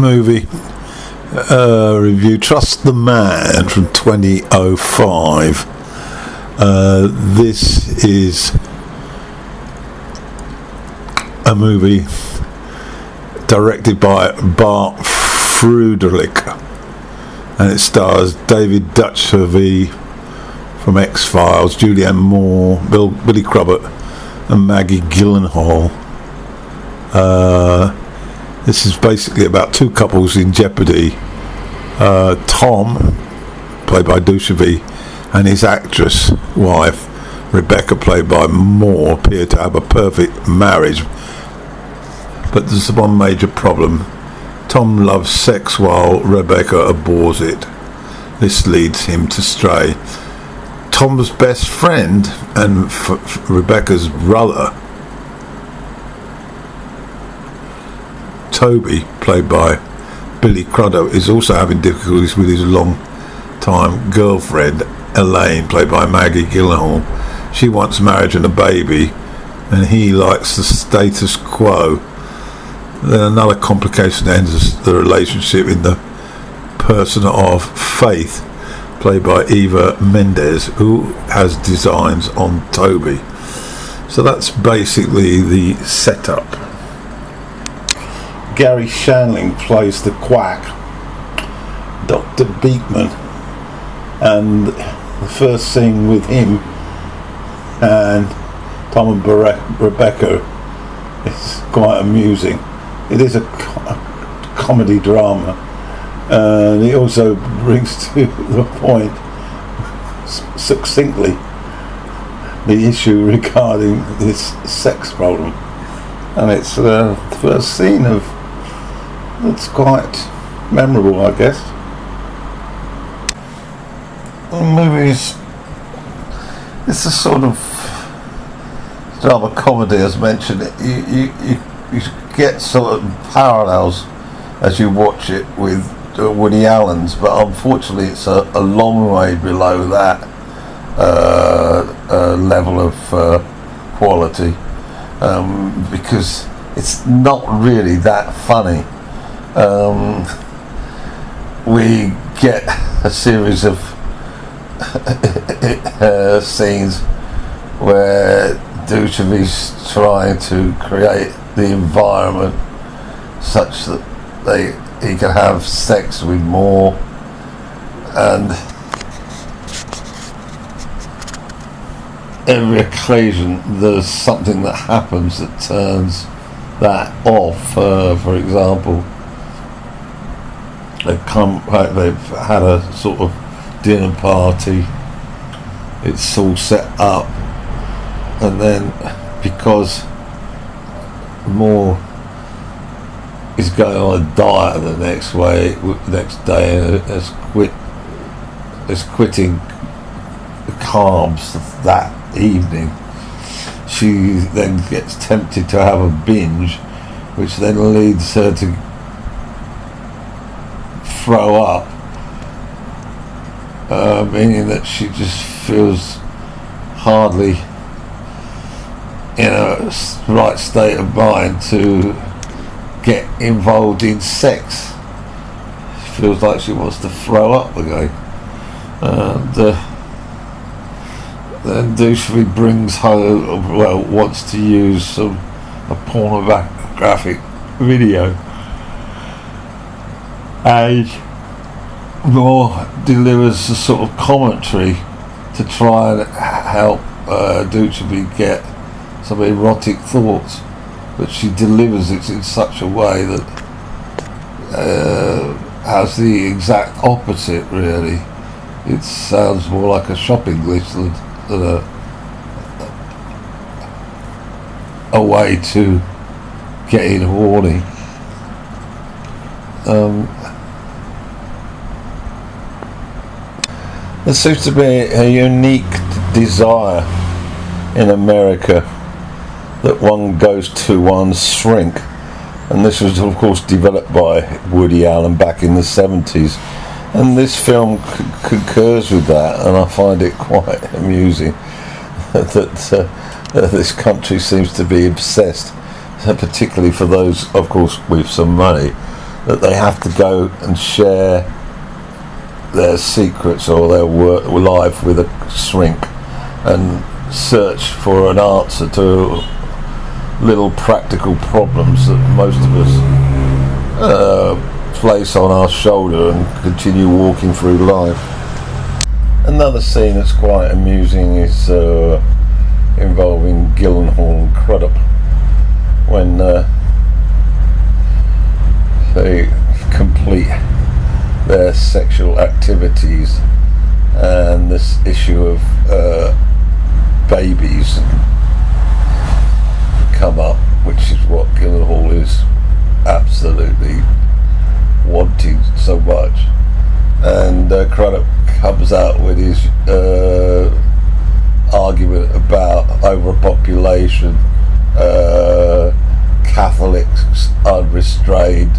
movie review, Trust the Man from 2005. This is a movie directed by Bart Fruderlich, and it stars David Duchovny from X-Files, Julianne Moore, Billy Crudup and Maggie Gyllenhaal. This is basically about two couples in jeopardy. Tom, played by Duchovny, and his actress wife Rebecca, played by Moore, appear to have a perfect marriage, but there's one major problem. Tom loves sex while Rebecca abhors it. This leads him to stray. Tom's best friend and Rebecca's brother, Toby, played by Billy Crudup, is also having difficulties with his long-time girlfriend, Elaine, played by Maggie Gyllenhaal. She wants marriage and a baby, and he likes the status quo. Then another complication enters the relationship in the person of Faith, played by Eva Mendes, who has designs on Toby. So that's basically the setup. Gary Shandling plays the quack, Dr. Beekman, and the first scene with him and Tom and Rebecca is quite amusing. It is a comedy drama, and it also brings to the point succinctly the issue regarding this sex problem, and it's the first scene of it's quite memorable, I guess. The movie's it's a sort of drama comedy, as mentioned. You get sort of parallels as you watch it with Woody Allen's, but unfortunately it's a long way below that level of quality, because it's not really that funny. We get a series of scenes where Duchovny's trying to create the environment such that he can have sex with Moore, and every occasion there's something that happens that turns that off. For example, they've had a sort of dinner party, it's all set up, and then because Moore is going on a diet the next day and is quitting the carbs that evening, she then gets tempted to have a binge, which then leads her to throw up, meaning that she just feels hardly in a right state of mind to get involved in sex. She feels like she wants to throw up again, and then Duchovny brings home, wants to use a pornographic video, and Moore delivers a sort of commentary to try and help Duchovny get some erotic thoughts, but she delivers it in such a way that has the exact opposite, really. It sounds more like a shopping list than a way to getting horny. There seems to be a unique desire in America that one goes to one's shrink, and this was of course developed by Woody Allen back in the 70s, and this film concurs with that, and I find it quite amusing that this country seems to be obsessed, particularly for those, of course, with some money, that they have to go and share their secrets or their work life with a shrink and search for an answer to little practical problems that most of us place on our shoulder and continue walking through life. Another scene that's quite amusing is involving Gyllenhaal and Crudup when they complete their sexual activities, and this issue of babies come up, which is what Gyllenhaal is absolutely wanting so much, and Crudup comes out with his argument about overpopulation, Catholics unrestrained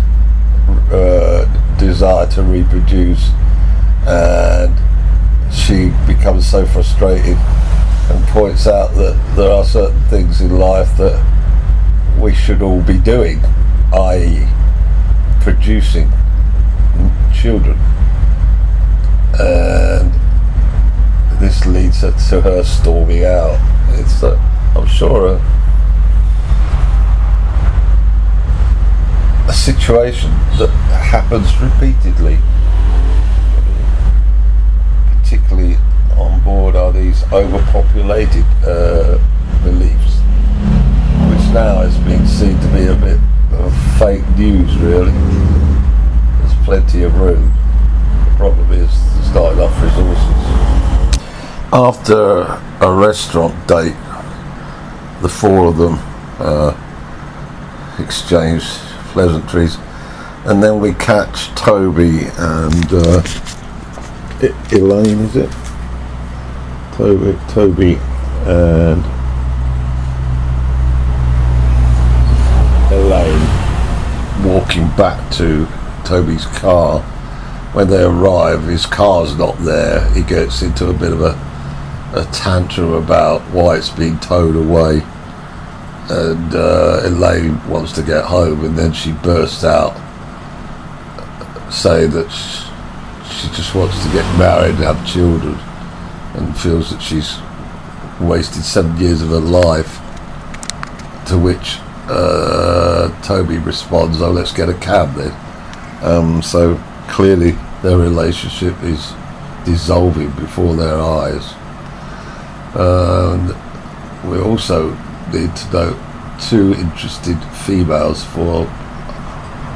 desire to reproduce, and she becomes so frustrated and points out that there are certain things in life that we should all be doing, i.e. producing children, and this leads her to her storming out. It's I'm sure a situation that happens repeatedly. Particularly on board are these overpopulated beliefs, which now is being seen to be a bit of fake news, really. There's plenty of room. The problem is there's not enough resources. After a restaurant date, the four of them exchange pleasantries, and then we catch Toby and Elaine, is it? Toby and Elaine walking back to Toby's car. When they arrive, his car's not there. He gets into a bit of a tantrum about why it's being towed away, and Elaine wants to get home, and then she bursts out saying that she just wants to get married and have children, and feels that she's wasted 7 years of her life, to which Toby responds, "Oh, let's get a cab then." So clearly their relationship is dissolving before their eyes. And we also need to note two interested females for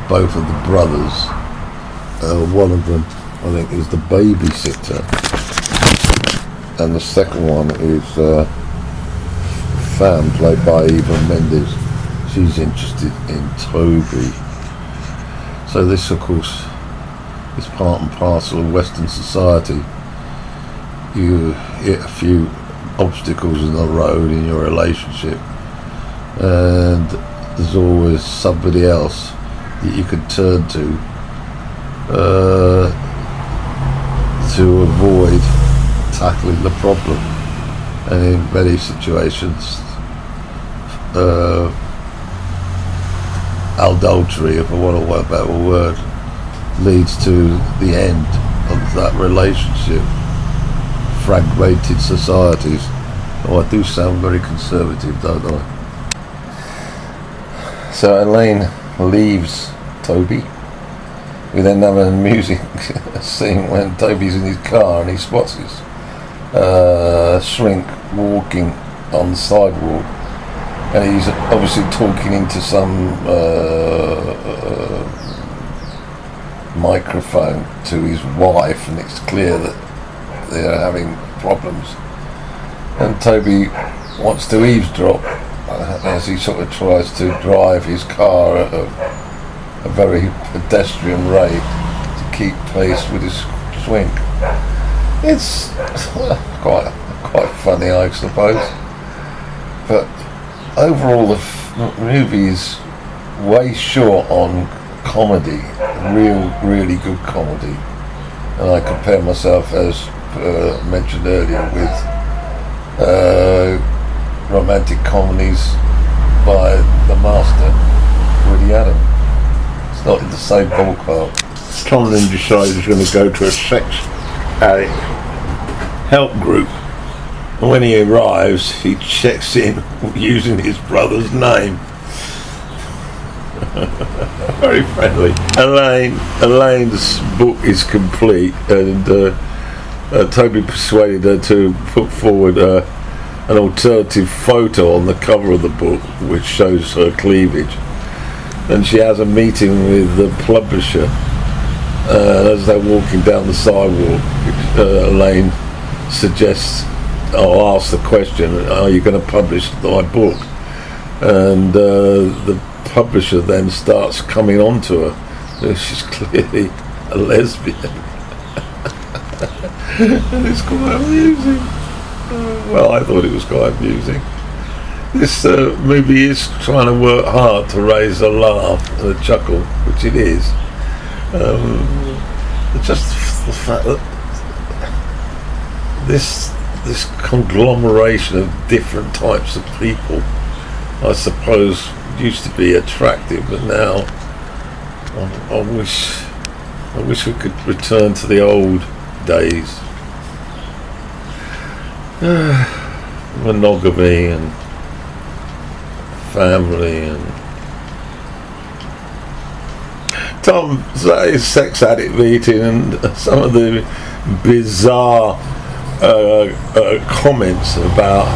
both of the brothers. One of them, I think, is the babysitter, and the second one is Fan, played by Eva Mendes. She's interested in Toby. So this, of course, is part and parcel of Western society. You hit a few obstacles in the road in your relationship, and there's always somebody else that you can turn to avoid tackling the problem. And in many situations, adultery, if I want to work out a word, leads to the end of that relationship. Fragmented societies. Oh, I do sound very conservative, don't I? So Elaine leaves Toby. We then have an amusing scene when Toby's in his car and he spots his shrink walking on the sidewalk, and he's obviously talking into some microphone to his wife, and it's clear that they're having problems, and Toby wants to eavesdrop as he sort of tries to drive his car at a very pedestrian rate to keep pace with his swing. It's quite funny, I suppose, but overall the movie is way short on comedy, really good comedy, and I compare myself, as mentioned earlier, with romantic comedies by the master Woody Allen. it's not in the same ballpark. Tom then decides he's going to go to a sex addict help group. And when he arrives, he checks in using his brother's name. Very friendly. Elaine's book is complete, and Toby persuaded her to put forward an alternative photo on the cover of the book, which shows her cleavage. And she has a meeting with the publisher. As they're walking down the sidewalk, Elaine suggests, or asks the question, "Are you going to publish my book?" And the publisher then starts coming on to her. She's clearly a lesbian. And it's quite amusing. Well, I thought it was quite amusing. This movie is trying to work hard to raise a laugh and a chuckle, which it is. Just the fact that this conglomeration of different types of people, I suppose, used to be attractive, but now I wish we could return to the old days. Monogamy and family and Tom's at his sex addict meeting, and some of the bizarre comments about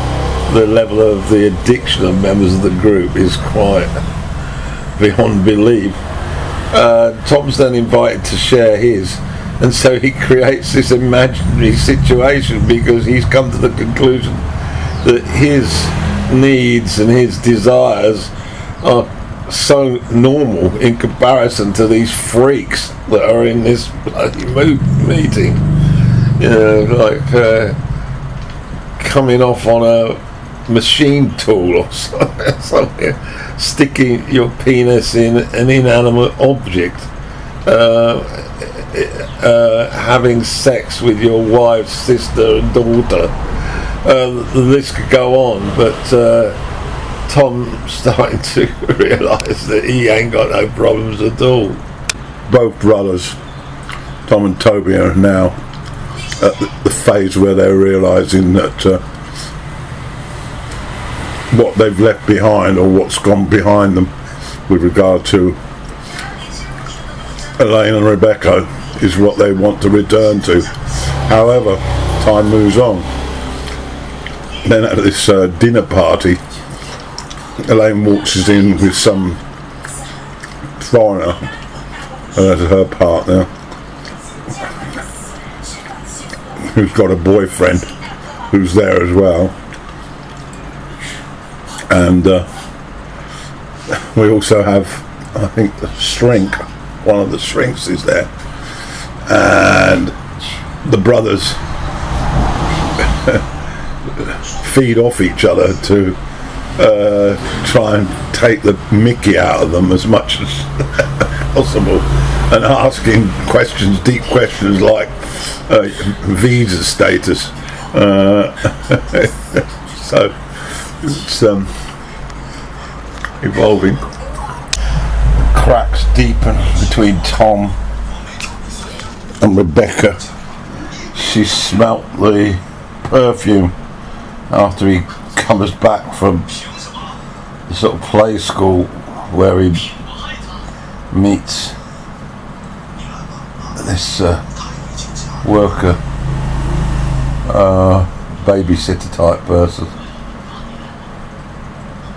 the level of the addiction of members of the group is quite beyond belief. Tom's then invited to share his, and so he creates this imaginary situation because he's come to the conclusion that his needs and his desires are so normal in comparison to these freaks that are in this bloody meeting. You know, like coming off on a machine tool or something, sticking your penis in an inanimate object, having sex with your wife's sister and daughter. The list could go on, but Tom's starting to realise that he ain't got no problems at all. Both brothers, Tom and Toby, are now at the phase where they're realising that what they've left behind, or what's gone behind them with regard to Elaine and Rebecca, is what they want to return to. However, time moves on. Then at this dinner party, Elaine walks in with some foreigner as her partner, who's got a boyfriend who's there as well, and we also have, I think, the shrink. One of the shrinks is there, and the brothers feed off each other to try and take the mickey out of them as much as possible, and asking questions, deep questions like visa status. So it's evolving. Cracks deepen between Tom And Rebecca, She smelt the perfume after he comes back from the sort of play school where he meets this worker, babysitter type person,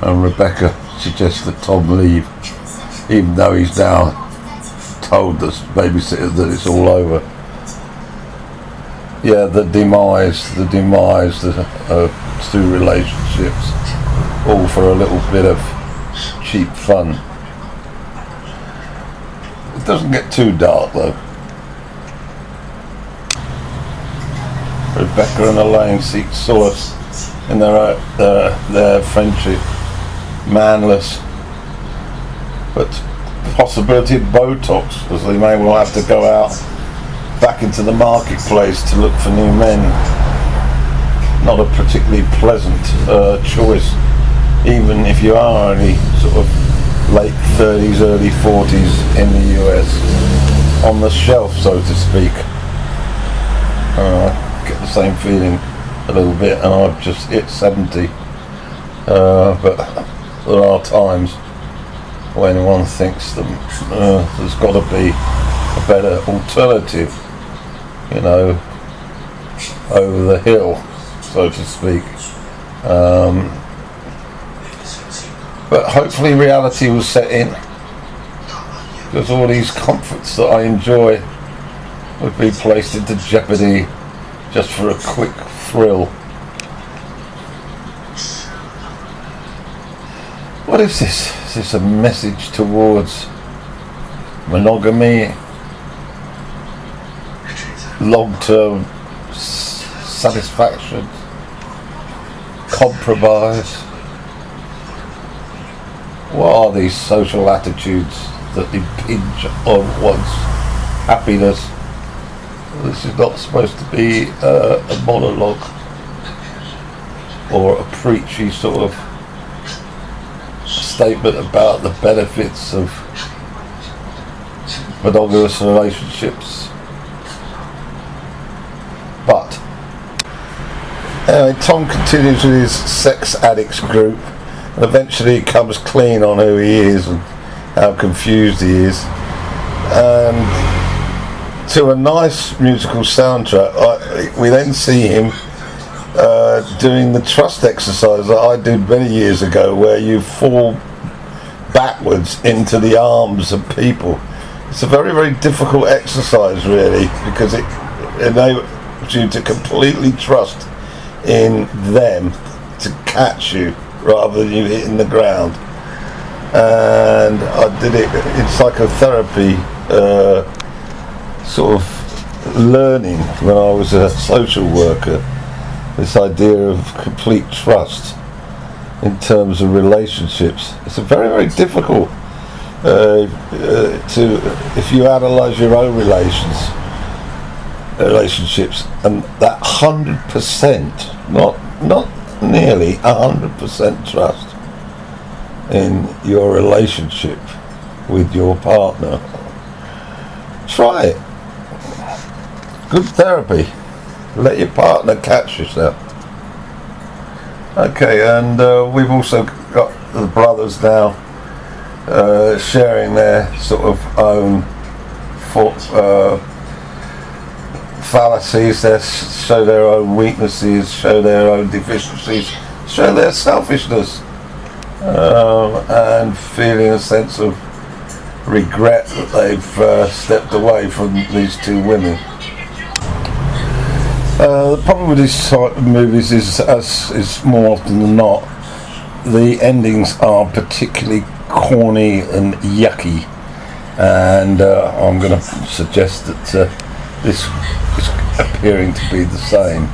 and Rebecca suggests that Tom leave, even though he's now told the babysitter that it's all over. Yeah, the demise of two relationships, all for a little bit of cheap fun. It doesn't get too dark though. Rebecca and Elaine seek solace in their friendship, manless, but possibility of Botox, as they may well have to go out back into the marketplace to look for new men. Not a particularly pleasant choice, even if you are only sort of late 30s, early 40s in the US, on the shelf, so to speak. I get the same feeling a little bit, and I've just hit 70. But there are times when one thinks there's got to be a better alternative, you know, over the hill, so to speak. But hopefully reality will set in, because all these comforts that I enjoy would be placed into jeopardy just for a quick thrill. What is this? Is this a message towards monogamy, long-term satisfaction, compromise? What are these social attitudes that impinge on one's happiness? This is not supposed to be a monologue or a preachy sort of statement about the benefits of monogamous relationships. But anyway, Tom continues with his sex addicts group, and eventually he comes clean on who he is and how confused he is. And to a nice musical soundtrack, we then see him doing the trust exercise that I did many years ago, where you fall backwards into the arms of people. It's a very, very difficult exercise, really, because it enables you to completely trust in them to catch you rather than you hitting the ground. And I did it in psychotherapy, sort of learning when I was a social worker, this idea of complete trust in terms of relationships. It's a very, very difficult if you analyse your own relationships, and that 100%, not nearly 100% trust in your relationship with your partner. Try it. Good therapy. Let your partner catch yourself. Okay, and we've also got the brothers now sharing their sort of own fallacies, show their own weaknesses, show their own deficiencies, show their selfishness, and feeling a sense of regret that they've stepped away from these two women. The problem with this type of movies is more often than not, the endings are particularly corny and yucky, and I'm going to suggest that this is appearing to be the same.